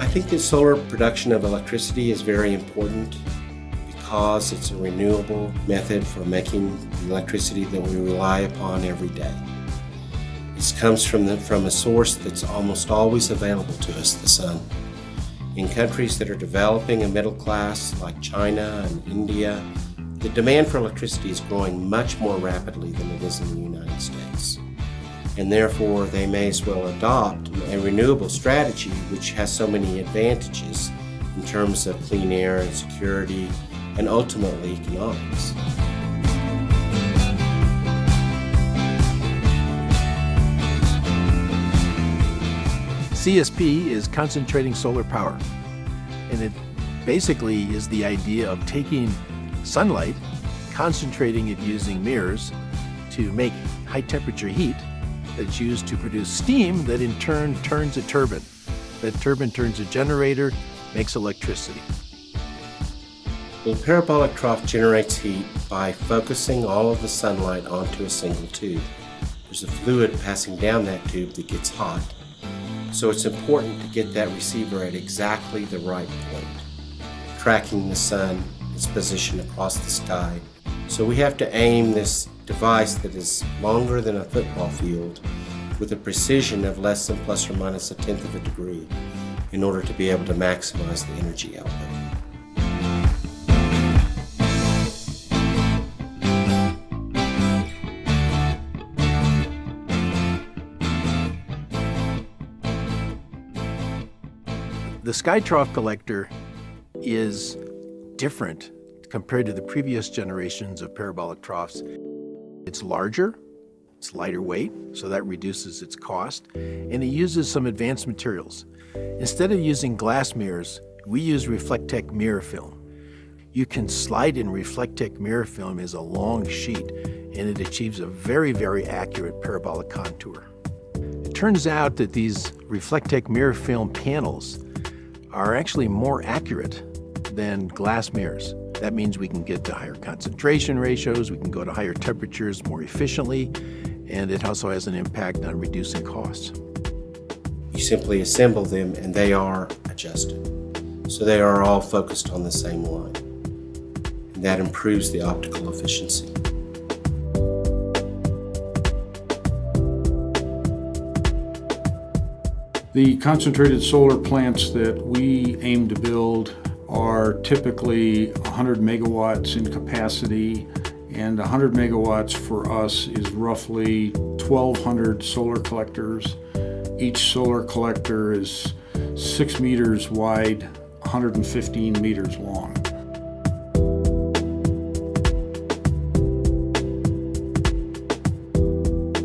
think that solar production of electricity is very important because it's a renewable method for making the electricity that we rely upon every day. This comes from a source that's almost always available to us, the sun. In countries that are developing a middle class like China and India, the demand for electricity is growing much more rapidly than it is in the United States. And therefore, they may as well adopt a renewable strategy which has so many advantages in terms of clean air and security and ultimately economics. CSP is concentrating solar power, and it basically is the idea of taking sunlight, concentrating it using mirrors to make high temperature heat that's used to produce steam that in turn turns a turbine. That turbine turns a generator, makes electricity. Well, parabolic trough generates heat by focusing all of the sunlight onto a single tube. There's a fluid passing down that tube that gets hot. So it's important to get that receiver at exactly the right point, tracking the sun, its position across the sky. So we have to aim this device that is longer than a football field with a precision of less than plus or minus 1/10 of a degree in order to be able to maximize the energy output. The sky trough collector is different compared to the previous generations of parabolic troughs. It's larger, it's lighter weight, so that reduces its cost, and it uses some advanced materials. Instead of using glass mirrors, we use Reflectech mirror film. You can slide in Reflectech mirror film as a long sheet, and it achieves a very, very accurate parabolic contour. It turns out that these Reflectech mirror film panels are actually more accurate than glass mirrors. That means we can get to higher concentration ratios, we can go to higher temperatures more efficiently, and it also has an impact on reducing costs. You simply assemble them and they are adjusted. So they are all focused on the same line. And that improves the optical efficiency. The concentrated solar plants that we aim to build are typically 100 megawatts in capacity, and 100 megawatts for us is roughly 1,200 solar collectors. Each solar collector is 6 meters wide, 115 meters long.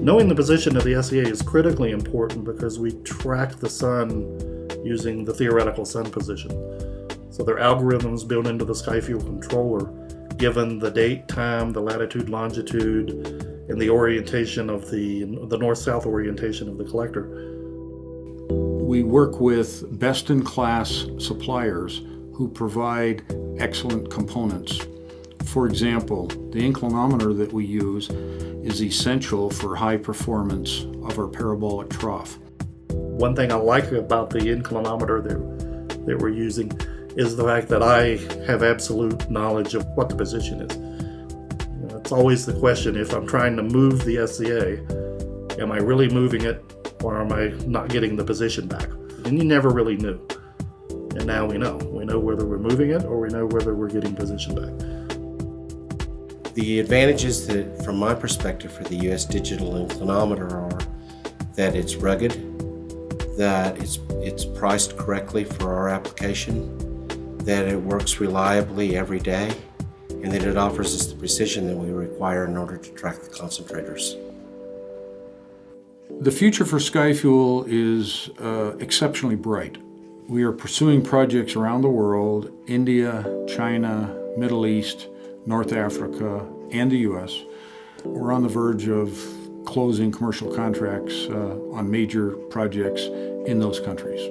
Knowing the position of the SEA is critically important because we track the sun using the theoretical sun position. So there are algorithms built into the SkyFuel controller given the date, time, the latitude, longitude, and the orientation of the north-south orientation of the collector. We work with best-in-class suppliers who provide excellent components. For example, the inclinometer that we use is essential for high performance of our parabolic trough. One thing I like about the inclinometer that we're using is the fact that I have absolute knowledge of what the position is. You know, it's always the question, if I'm trying to move the SCA, am I really moving it or am I not getting the position back? And you never really knew. And now we know. We know whether we're moving it or we know whether we're getting position back. The advantages that, from my perspective, for the U.S. digital inclinometer are that it's rugged, that it's priced correctly for our application, that it works reliably every day, and that it offers us the precision that we require in order to track the concentrators. The future for SkyFuel is exceptionally bright. We are pursuing projects around the world, India, China, Middle East, North Africa, and the U.S. We're on the verge of closing commercial contracts on major projects in those countries.